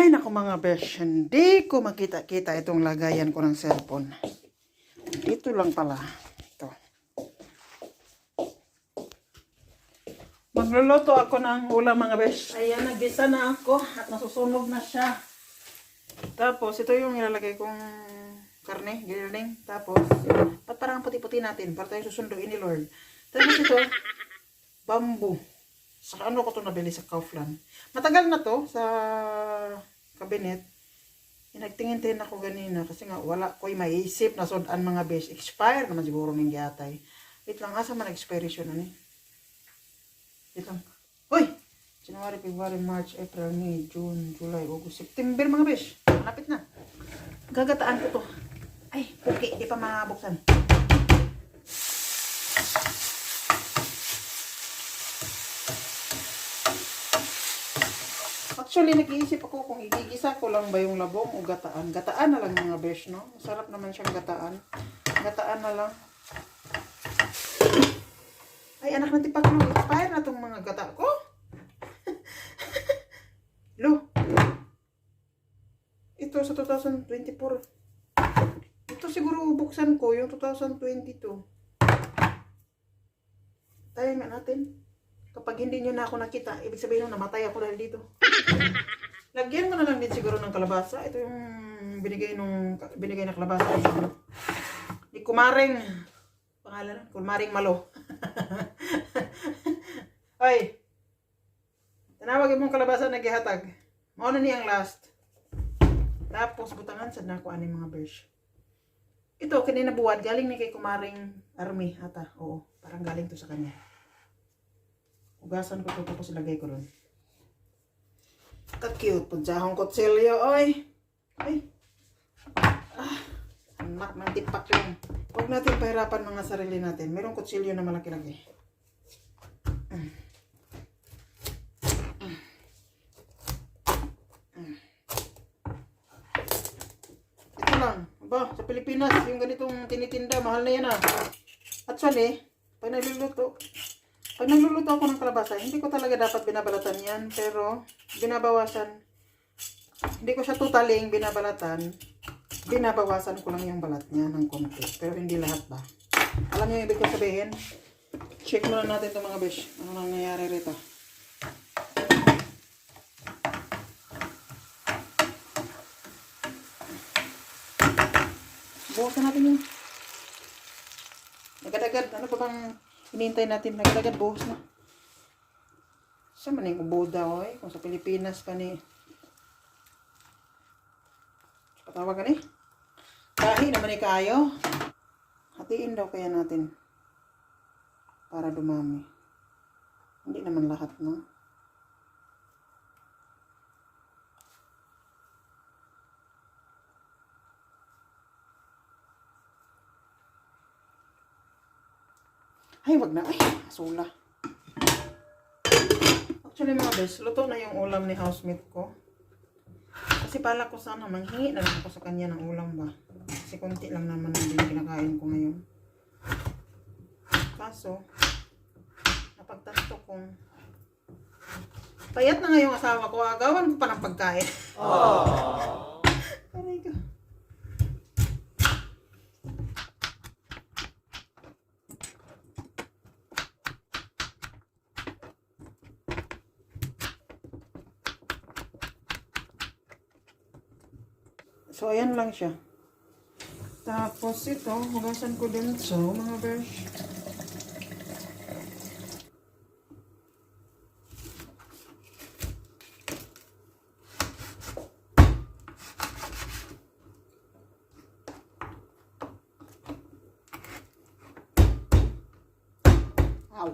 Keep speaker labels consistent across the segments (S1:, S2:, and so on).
S1: Ay, naku mga besh, hindi ko makita-kita itong lagayan ko ng cellphone. Ito lang pala. Ito. Magluluto ako ng ulam mga besh. Ayan, nagisa na ako at nasusunog na siya. Tapos, ito yung ilalagay kong karne, giniling. Tapos, at parang puti-puti natin para tayo susunduin ni Lord. Tapos ito, bamboo. Sa ano ko ito nabili sa Kaufland. Matagal na to sa kabinet. Nagtingin-tingin ako ganina kasi nga wala ko'y maisip na sudan mga besh. Expire naman siguro ng gyatay. Wait lang, asa man expiration na ni? Wait lang. Hoy! January, February, March, April, May, June, July, August, September mga besh. Malapit na. Gagataan ko to. Ay, okay. Di pa mabuksan. Actually, nag-iisip ako kung igigisa ko lang ba yung labong o gataan. Gataan na lang mga besh, no? Masarap naman siyang gataan. Gataan na lang. Ay, anak ng tipaklo. Expire na itong mga gata ko. Lo. Ito sa 2024. Ito siguro buksan ko yung 2022. Tayo nga natin. Kapag hindi nyo na ako nakita, ibig sabihin nung namatay ako dahil dito. Lagyan ko na lang din siguro ng kalabasa. Ito yung binigay na kalabasa. Di kumaring. Pangalan? Kumaring malo. Ay. Tanawag mong kalabasa na gihatag. Mauna niyang last. Tapos butangan sa nako ani mga besh. Ito kanina buwad galing ni kay kumaring army ata. Oo, parang galing to sa kanya. Ugasan ko ito tapos ilagay ko doon. Ka-cute. Punsahong kutsilyo, oy. Ay. Ah, anak ng tipak lang. Huwag natin pahirapan mga sarili natin. Merong kutsilyo na malaki-laki. Ito lang. Aba, sa Pilipinas, yung ganitong tinitinda, mahal na yan ah. Actually, pag nagluluto ako ng kalabasa, hindi ko talaga dapat binabalatan yan, pero binabawasan. Hindi ko siya totaling binabalatan. Binabawasan ko lang yung balat niya ng konti, pero hindi lahat ba. Alam niyo yung ibig ko sabihin? Check muna natin ito mga besh. Ano nangyayari rito? Bukasan natin yun. Nagad-agad. Ano pa bang hinihintay natin? Nagad-agad. Buhos na. Saan man yung uboda ko eh? Kung sa Pilipinas pa ni... Patawag ka ni? Kahi naman ni kayo. Hatiin daw kaya natin. Para dumami. Hindi naman lahat, no? Ay, wag na. Ay, asula. Actually, mga bes, luto na yung ulam ni housemate ko. Kasi pala ko sana, manghingi na lang ako sa kanya ng ulam ba. Kasi konti lang naman yung kinakain ko ngayon. Kaso, napagtanto kong payat na nga yung asawa ko, agawan ko pa ng pagkain. Aww. Aray ko. So, ayan lang siya. Tapos ito, hugasan ko din so, mga besh. Ow.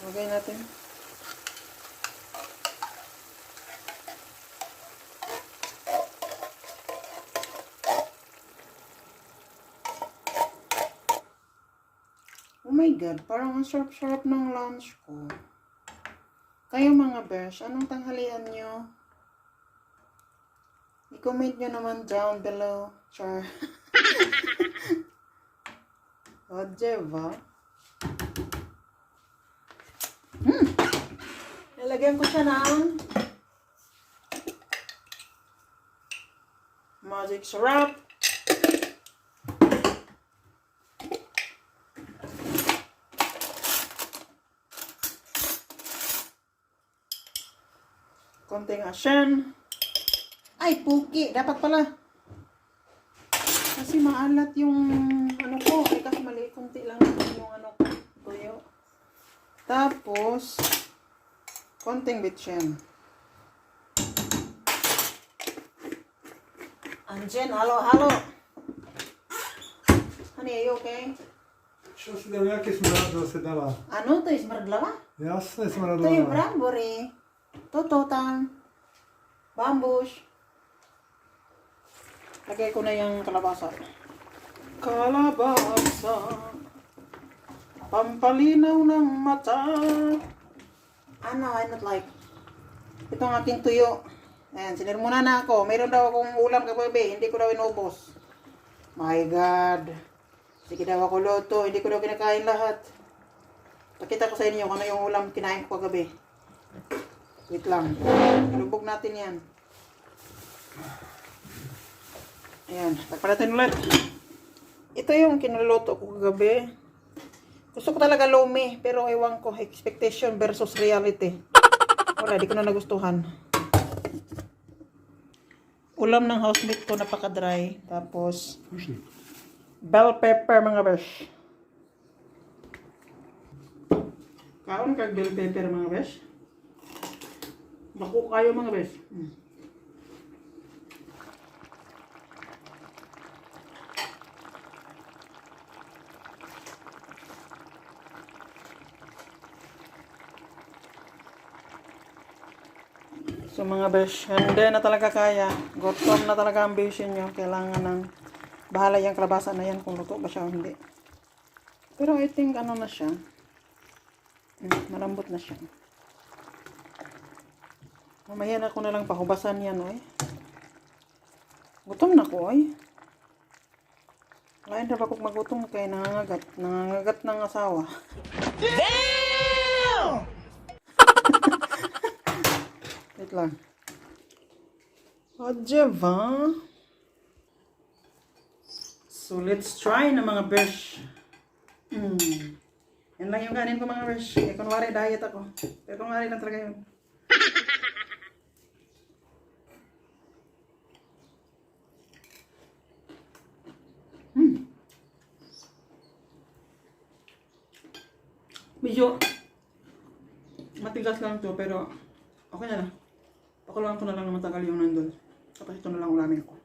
S1: Lagay natin. Oh my God, parang ang sarap-sarap ng lunch ko. Kayo mga besh, anong tanghalian nyo? I-comment nyo naman down below. Char. O, diba? Nilagyan ko siya ng magic syrup. Konting asin. Ay, puki. Dapat pala. Kasi maalat yung ano ko. Eh, kasi maliit. Kunti lang yung ano ko. Tuyo. Tapos, konting bitchin. Anjen, halo. Honey, are you okay?
S2: Što si dal jaké smradlo se dala?
S1: Ano to? Smrdlava?
S2: Jasné
S1: To je
S2: smradlo.
S1: brambory. Toto tam. Bambush. Lagay ko na yung kalabasa. Kalabasa. Pampalinaw ng mata. Ano, I not like. Ito ang aking tuyo. Ayan, sinirmuna na ako. Mayroon daw akong ulam kagabi. Hindi ko daw inubos. My God. Sige daw ako loto. Hindi ko daw kinakain lahat. Pakita ko sa inyo kung ano yung ulam kinain ko kagabi. Wait lang. Lubog natin yan. Ayan. Takpan natin ulit. Ito yung kinuluto ko kagabi. Gusto ko talaga lomi. Pero ewan ko. Expectation versus reality. Wala. Di ko na nagustuhan. Ulam ng housemate ko. Napaka-dry. Tapos bell pepper mga besh. Kaon kag bell pepper mga besh. Bako kayo mga besh. So mga besh, hindi na talaga kaya. Gutom na talaga ang vision nyo. Kailangan ng bahala yung kalabasa na yan kung luto ba siya o hindi. Pero I think ano na siya. Malambot na siya. Mamaya na ko na lang pahubasan yan, oy. Gutom na ko, oy. Lain na ba kung magutom kay nangangagat. Nangangagat ng asawa. Damn! Wait lang. O, diba? So, let's try na mga besh. Yan lang yung kanin ko mga besh. Eh, kunwari diet ako. Pero kunwari lang talaga yun. Medyo matigas lang to pero okay na lang. Pakulang ko na lang na matagal yung nandun. Tapos ito na lang ulamin ko.